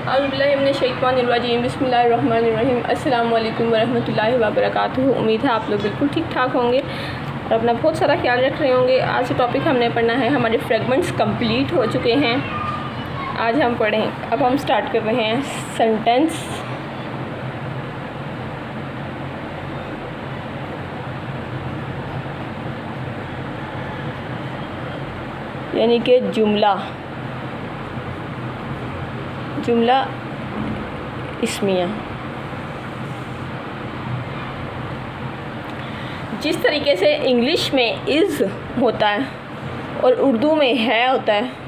औज़ुबिल्लाहिमिनश्शैतानिर्रजीम बिस्मिल्लाहिर्रहमानिर्रहीम अस्सलामु अलैकुम वरहमतुल्लाहि वबरकातुहू। उम्मीद है आप लोग बिल्कुल ठीक ठाक होंगे और अपना बहुत सारा ख्याल रख रहे होंगे। आज से टॉपिक हमने पढ़ना है, हमारे फ्रेगमेंट्स कंप्लीट हो चुके हैं। आज हम पढ़ें, अब हम स्टार्ट कर रहे हैं सेंटेंस। यानी कि जुमला इस्मिया। जिस तरीके से इंग्लिश में इज़ होता है और उर्दू में है होता है,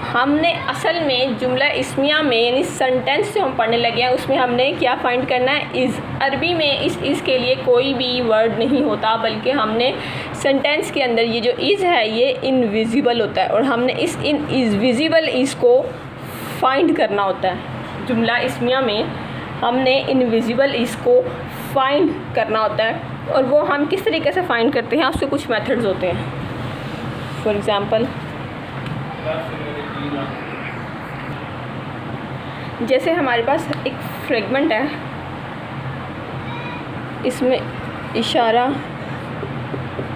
हमने असल में जुमला इस्मिया में यानी सेंटेंस जो हम पढ़ने लगे हैं उसमें हमने क्या फाइंड करना है, इज़। अरबी में इस के लिए कोई भी वर्ड नहीं होता, बल्कि हमने सेंटेंस के अंदर ये जो इज़ है ये इनविजिबल होता है और हमने इस इनविजिबल इज़ को फाइंड करना होता है। जुमला इस्मिया में हमने इनविजिबल इज़ को फाइंड करना होता है और वो हम किस तरीके से फाइंड करते हैं, उसके कुछ मेथड्स होते हैं। फॉर एग्ज़ाम्पल, जैसे हमारे पास एक फ्रेगमेंट है, इसमें इशारा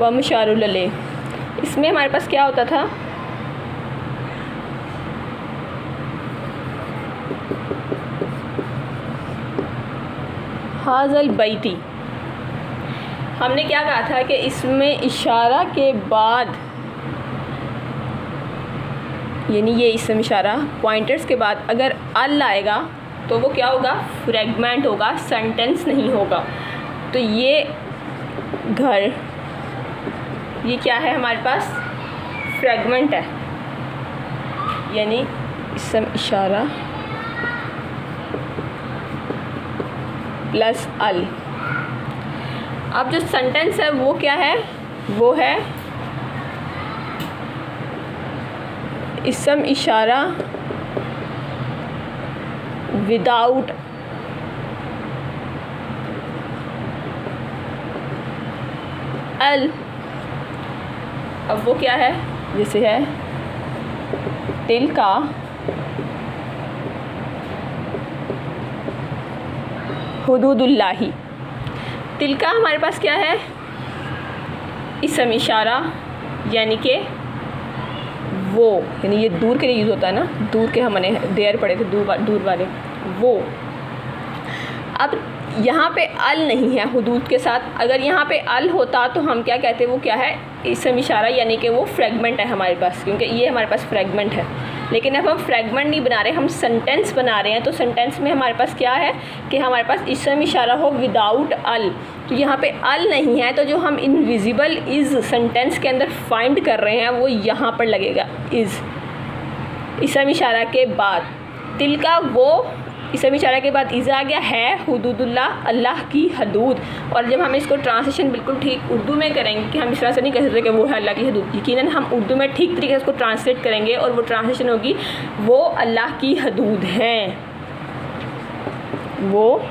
व मुशारुल अलैह। इसमें हमारे पास क्या होता था, हाज़ल बैती। हमने क्या कहा था कि इसमें इशारा के बाद यानी ये इसम इशारा पॉइंटर्स के बाद अगर अल आएगा तो वो क्या होगा, फ्रेगमेंट होगा, सेंटेंस नहीं होगा। तो ये घर, ये क्या है हमारे पास, फ्रेगमेंट है, यानी इसम इशारा प्लस अल। अब जो सेंटेंस है वो क्या है, वो है इसम इशारा विदाउट अल। अब वो क्या है, जैसे है तिल का हुदूदुल्लाही। तिल का हमारे पास क्या है, इसम इशारा, यानी कि वो, यानी ये दूर के लिए यूज़ होता है ना, दूर के हमने देर पढ़े थे, दूर वाले वो। अब यहाँ पे अल नहीं है हुदूद के साथ, अगर यहाँ पे अल होता तो हम क्या कहते, वो क्या है, इसम इशारा, यानी कि वो फ्रेगमेंट है हमारे पास, क्योंकि ये हमारे पास फ्रेगमेंट है। लेकिन अब हम फ्रेगमेंट नहीं बना रहे, हम सेंटेंस बना रहे हैं। तो सेंटेंस में हमारे पास क्या है कि हमारे पास इसम इशारा हो विदाउट अल। तो यहाँ पे अल नहीं है, तो जो हम इनविजिबल इज़ सेंटेंस के अंदर फाइंड कर रहे हैं वो यहाँ पर लगेगा, इज़। इसम इशारा के बाद तिल का वो, इसम इशारा के बाद इज़ आ गया, है हुदूदुल्लाह, अल्लाह की हदूद। और जब हम इसको ट्रांसलेशन बिल्कुल ठीक उर्दू में करेंगे, कि हम इस तरह से नहीं कह सकते कि वो है अल्लाह की हदूद, यकीनन हम उर्दू में ठीक तरीके से उसको ट्रांसलेट करेंगे और वो ट्रांसलेशन होगी, वो अल्लाह की हदूद हैं, वो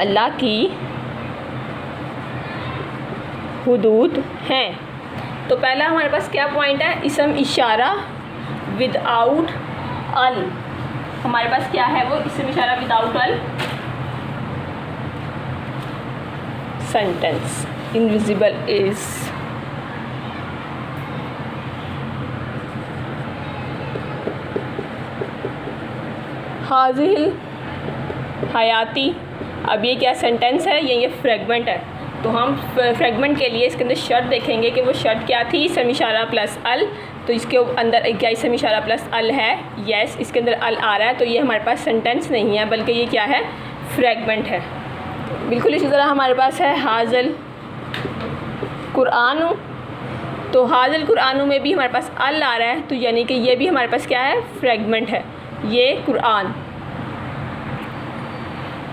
अल्लाह की हदूद हैं। तो पहला हमारे पास क्या पॉइंट है, इसम इशारा विदाउट अल। हमारे पास क्या है, वो इसम इशारा विदाउट अल, सेंटेंस इनविजिबल इज। हाज़िल हयाती। अब ये क्या सेंटेंस है, ये फ्रेगमेंट है। तो हम फ्रेगमेंट के लिए इसके अंदर शर्त देखेंगे कि वो शर्त क्या थी, इसम इशारा प्लस अल। तो इसके अंदर क्या इसम इशारा प्लस अल है, यस, इसके अंदर अल आ रहा है, तो ये हमारे पास सेंटेंस नहीं है, बल्कि ये क्या है, फ्रेगमेंट है। बिल्कुल इसी तरह हमारे पास है हाज़ल कुरान। तो हाज़ल कुरान में भी हमारे पास अल आ रहा है, तो यानी कि ये भी हमारे पास क्या है, फ्रेगमेंट है, ये कुरान।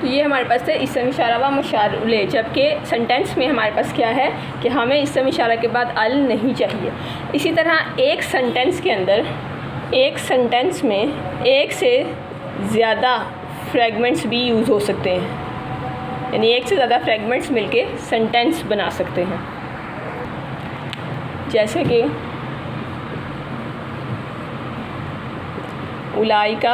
तो ये हमारे पास है इसम इशारा व मुशारुल अलैह। जबकि सेंटेंस में हमारे पास क्या है कि हमें इसम इशारा के बाद अल नहीं चाहिए। इसी तरह एक सेंटेंस के अंदर, एक सेंटेंस में एक से ज़्यादा फ्रेगमेंट्स भी यूज़ हो सकते हैं, यानी एक से ज़्यादा फ्रेगमेंट्स मिलके सेंटेंस बना सकते हैं। जैसे कि उलाइका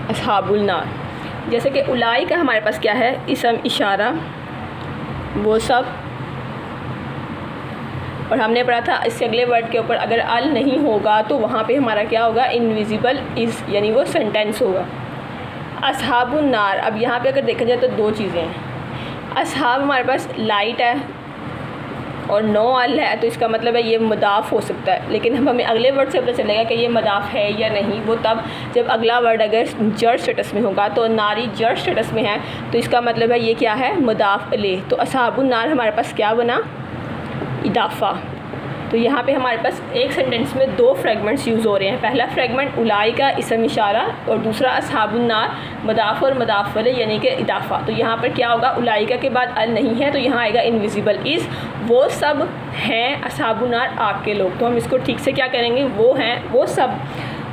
अस्हाबुल नार। जैसे कि उलाइका हमारे पास क्या है, इसम इशारा, वो सब, और हमने पढ़ा था इससे अगले वर्ड के ऊपर अगर अल नहीं होगा तो वहाँ पे हमारा क्या होगा, इनविजिबल इज़, यानी वो सेंटेंस होगा। अस्हाबुन नार, अब यहाँ पे अगर देखा जाए तो दो चीज़ें हैं। अस्हाब हमारे पास लाइट है और नो अल है, तो इसका मतलब है ये मदाफ़ हो सकता है, लेकिन हमें अगले वर्ड से पता चलेगा कि ये मदाफ़ है या नहीं, वो तब जब अगला वर्ड अगर जर स्टेटस में होगा। तो नारी जर स्टेटस में है, तो इसका मतलब है ये क्या है, मदाफ़ अलैह। तो अस्हाबुन नार हमारे पास क्या बना, इदाफ़ा। तो यहाँ पे हमारे पास एक सेंटेंस में दो फ्रेगमेंट्स यूज़ हो रहे हैं। पहला फ्रेगमेंट उलाइका इसम इशारा और दूसरा अस्हाबुन नार मदाफ़ और मदाफ़ अलैह यानी कि इदाफ़ा। तो यहाँ पर क्या होगा, उलाइका के बाद अल नहीं है तो यहाँ आएगा इनविजिबल इज़, वो सब हैं अस्हाबुन नार आग के लोग। तो हम इसको ठीक से क्या करेंगे, वो हैं, वो सब,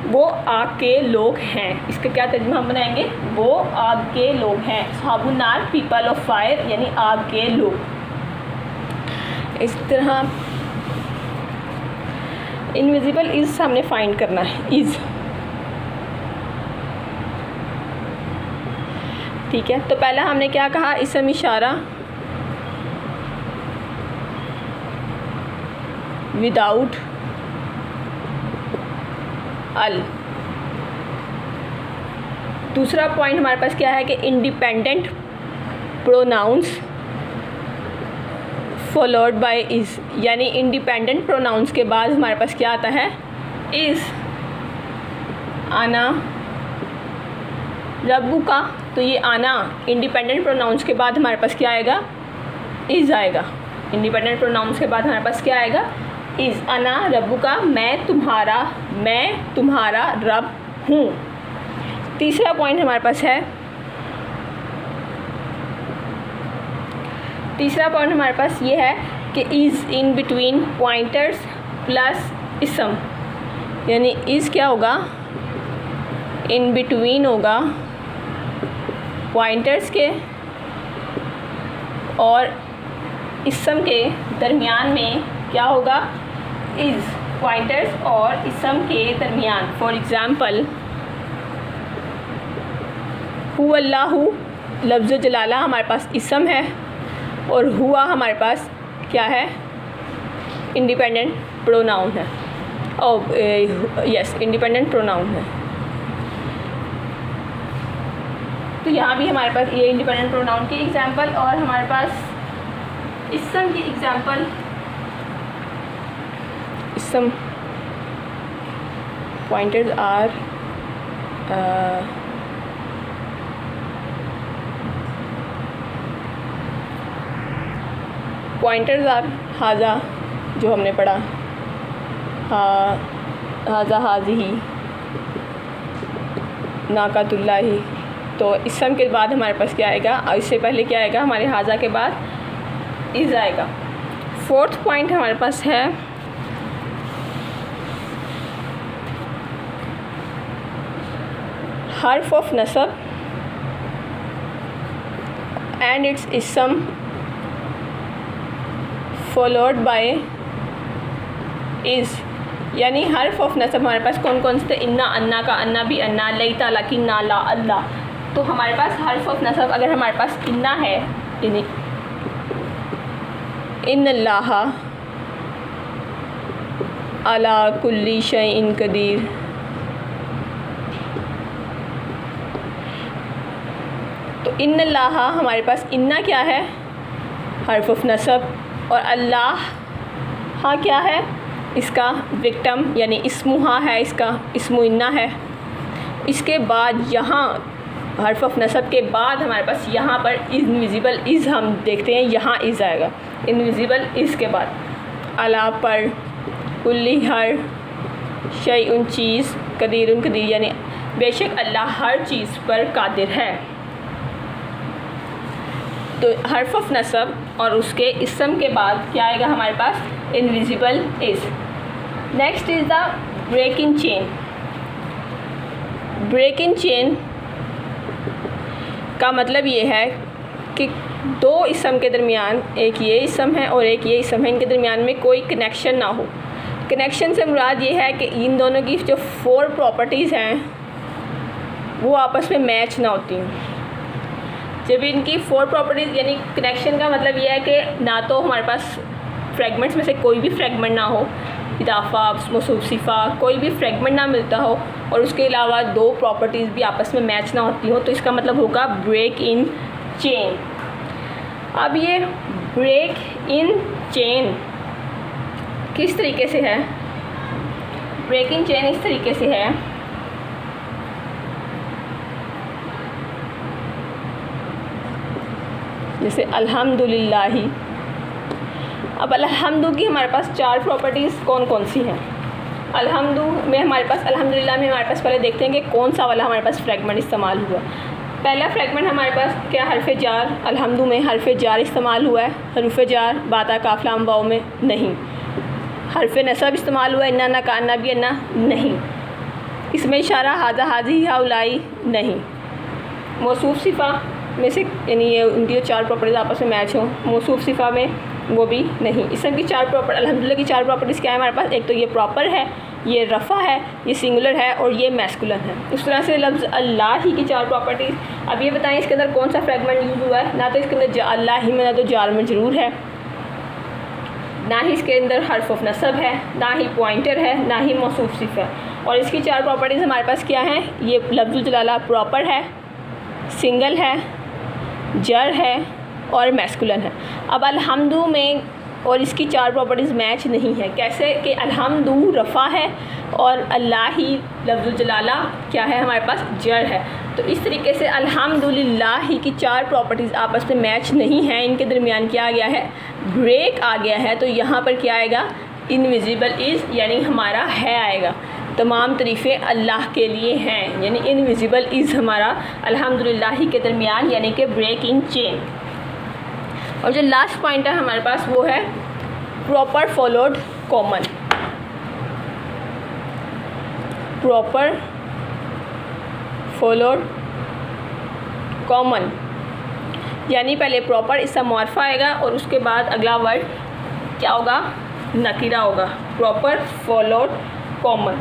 वो आग के लोग हैं। इसका क्या तर्जुमा हम बनाएंगे, वो आग के लोग हैं। अस्हाबुन नार पीपल ऑफ फायर यानी आग के लोग। इस तरह इनविजिबल इज़ हमने फाइंड करना है, इज़, ठीक है। तो पहला हमने क्या कहा, इसम इशारा विदाउट अल। दूसरा पॉइंट हमारे पास क्या है कि independent pronouns followed by is, यानी इंडिपेंडेंट प्रोनाउंस के बाद हमारे पास क्या आता है, इज़। आना रब्बू का, तो ये आना इंडिपेंडेंट प्रोनाउंस के बाद हमारे पास क्या आएगा, इज़ आएगा। इंडिपेंडेंट प्रोनाउंस के बाद हमारे पास क्या आएगा, इज़। आना रब्बू का, मैं तुम्हारा रब हूँ। तीसरा पॉइंट हमारे पास है, तीसरा पॉइंट हमारे पास ये है कि is in between pointers plus इसम, यानी इज़ क्या होगा, इन बिटवीन होगा पॉइंटर्स के और इसम के दरमियान में क्या होगा, इज़ पॉइंटर्स और इसम के दरमियान। फॉर एग्ज़ाम्पल हु अल्लाहु लफ्ज़ जलाला हमारे पास इसम है और हुआ हमारे पास क्या है, इंडिपेंडेंट प्रोनाउन है। यस, इंडिपेंडेंट प्रोनाउन है। तो यहाँ भी हमारे पास ये इंडिपेंडेंट प्रोनाउन की एग्जांपल और हमारे पास इसम की एग्जांपल। इसम पॉइंटर्स आर पॉइंटर्स आर हाजा, जो हमने पढ़ा, हाजा हाज़िही नाक़तुल्लाही। तो इसम के बाद हमारे पास क्या आएगा, इससे पहले क्या आएगा, हमारे हाजा के बाद इज़ आएगा। फोर्थ पॉइंट हमारे पास है हर्फ ऑफ नसब एंड इट्स इसम फॉलोड बाय इज़, यानी हर्फ ऑफ नसब हमारे पास कौन कौन से थे, इन्ना, अन्ना का अन्ना भी अन्ना, लई ताला की ना ला अल्लाह। तो हमारे पास हर्फ ऑफ नसब अगर हमारे पास इन्ना है, यानी इन्नल्लाह अला कुल्ली शैइन कदीर, तो इन्नल्लाह हमारे पास इन्ना क्या है, हर्फ ऑफ नसब, और अल्लाह हाँ क्या है, इसका विक्टम यानी इस्मुहा है, इसका इस्मु इन्ना है। इसके बाद यहाँ हर्फ ऑफ नसब के बाद हमारे पास यहाँ पर इनविजिबल इज़ हम देखते हैं, यहाँ इज़ आएगा इनविजिबल इज़ के बाद। अला पर, कुल्ली हर, शै उन चीज़, कदीर उन कदीर, यानी बेशक अल्लाह हर चीज़ पर कादिर है। तो हर्फ ऑफ नसब और उसके इसम के बाद क्या आएगा हमारे पास, invisible is. Next is the break in chain. Break in chain का मतलब ये है कि दो इसम के दरमियान, एक ये इसम है और एक ये इसम है, इनके दरमियान में कोई कनेक्शन ना हो। कनेक्शन से मुराद ये है कि इन दोनों की जो 4 प्रॉपर्टीज़ हैं वो आपस में मैच ना होती हैं। जब इनकी 4 प्रॉपर्टीज़, यानी कनेक्शन का मतलब ये है कि ना तो हमारे पास फ्रेगमेंट्स में से कोई भी फ्रेगमेंट ना हो, इदाफ़ा, मौसूफ सिफ़ा, कोई भी फ्रेगमेंट ना मिलता हो, और उसके अलावा 2 प्रॉपर्टीज़ भी आपस में मैच ना होती हो, तो इसका मतलब होगा ब्रेक इन चेन। अब ये ब्रेक इन चेन किस तरीके से है? ब्रेक इन चेन इस तरीके से है, जैसे अल्हम्दुलिल्लाही। अब अल्हम्दु की हमारे पास 4 प्रॉपर्टीज़ कौन कौन सी हैं? अल्हम्दु में हमारे पास, अल्हम्दुलिल्लाह में हमारे पास, पहले देखते हैं कि कौन सा वाला हमारे पास फ्रेगमेंट इस्तेमाल हुआ। पहला फ्रेगमेंट हमारे पास क्या? हरफ़ जार। अल्हम्दु में हरफ़ जार इस्तेमाल हुआ है। हरूफ़ जार बाता काफ लाम वाव में नहीं। हरफ़ नसब इस्तेमाल हुआ है, इन्ना ना काना भी अन्ना नहीं। इसमें इशारा हाजा हाजी हाउलाई नहीं। मौसूफ सिफ़ा में से, यानी ये उनकी जो 4 प्रॉपर्टीज़ आपस में मैच हों, मौसूफ सिफ़ा में वो भी नहीं। इसम की 4 प्रॉपर्टी, अल्हम्दुलिल्लाह की 4 प्रॉपर्टीज़ क्या है हमारे पास? एक तो ये प्रॉपर है, ये रफ़ा है, ये सिंगुलर है और ये मैस्कुलन है। उस तरह से लफ्ज़ अल्लाह ही की 4 प्रॉपर्टीज़। अब ये बताएं इसके अंदर कौन सा फ्रेगमेंट यूज़ हुआ है? ना तो इसके अंदर अल्लाह ही में, ना तो जार में ज़रूर है, ना ही इसके अंदर हर्फ ऑफ नसब है, ना ही पॉइंटर है, ना ही मौसूफ सिफ़ा है। और इसकी 4 प्रॉपर्टीज़ हमारे पास क्या हैं? ये लफ्ज़ुल जलाला प्रॉपर है, सिंगल है, जर है और मैस्कुलन है। अब अल्हम्दु में और इसकी 4 प्रॉपर्टीज़ मैच नहीं है। कैसे? कि अल्हम्दु रफ़ा है और अल्लाह ही लफ्ज़ुल जलाला क्या है हमारे पास? जर है। तो इस तरीके से अल्हम्दुलिल्लाह ही की 4 प्रॉपर्टीज़ आपस में मैच नहीं हैं, इनके दरमियान क्या आ गया है? ब्रेक आ गया है। तो यहाँ पर क्या आएगा? इनविजिबल इज़, यानी हमारा है आएगा। तमाम तरीफ़े अल्लाह के लिए हैं, यानी इनविजिबल इज़ हमारा अल्हम्दुलिल्लाह ही के दरमियान, यानी कि ब्रेक इन चेन। और जो लास्ट पॉइंट है हमारे पास वो है proper followed common. Proper followed common, यानी पहले प्रॉपर इसका मॉर्फा आएगा और उसके बाद अगला वर्ड क्या होगा? नकीरा होगा। Proper followed common.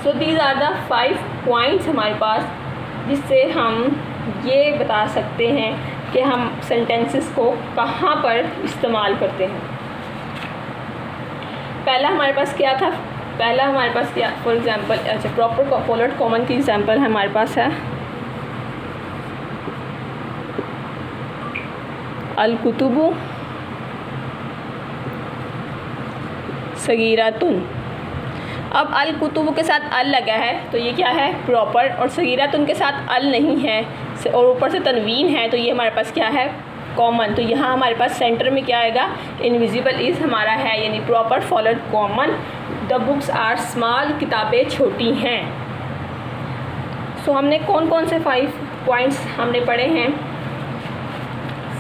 So these are the 5 points हमारे पास, जिससे हम ये बता सकते हैं कि हम सेंटेंसेस को कहाँ पर इस्तेमाल करते हैं। पहला हमारे पास क्या था? पहला हमारे पास क्या, फॉर एग्ज़ाम्पल, अच्छा प्रॉपर फॉलोड कॉमन की एग्ज़ाम्पल हमारे पास है अल कुतुबु सगीरातुन। अब अल कुतुबु के साथ अल लगा है तो ये क्या है? प्रॉपर। और सगीरातुन के साथ अल नहीं है और ऊपर से तनवीन है, तो ये हमारे पास क्या है? कॉमन। तो यहाँ हमारे पास सेंटर में क्या आएगा? इनविजिबल इज़ हमारा है, यानी proper followed common. The books are small, किताबें छोटी हैं। सो हमने कौन कौन से 5 पॉइंट्स हमने पढ़े हैं?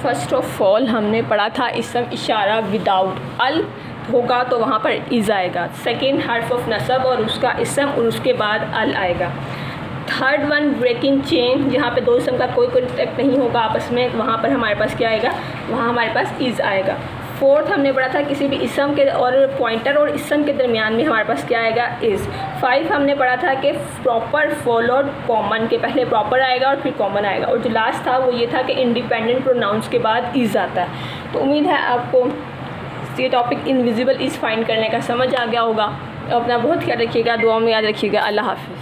फर्स्ट ऑफ ऑल हमने पढ़ा था इसम इशारा विदाउट अल होगा तो वहाँ पर इज़ आएगा। सेकेंड हर्फ ऑफ नसब और उसका इसम और उसके बाद अल आएगा। थर्ड वन ब्रेकिंग चेन, जहाँ पे 2 इसम का कोई कॉन्टेक्ट नहीं होगा आपस में, वहाँ पर हमारे पास क्या आएगा? वहाँ हमारे पास इज़ आएगा। फोर्थ हमने पढ़ा था किसी भी इसम के और पॉइंटर और इसम के दरमियान में हमारे पास क्या आएगा? इज़। 5 हमने पढ़ा था कि प्रॉपर फॉलोड कॉमन के पहले प्रॉपर आएगा और फिर कॉमन आएगा। और जो लास्ट था वो ये था कि इंडिपेंडेंट प्रोनाउंस के बाद इज़ आता है। तो उम्मीद है आपको ये टॉपिक इनविजिबल इज़ फाइंड करने का समझ आ गया होगा। अपना बहुत ख्याल रखिएगा, दुआ में याद रखिएगा। अल्लाह हाफ़िज़।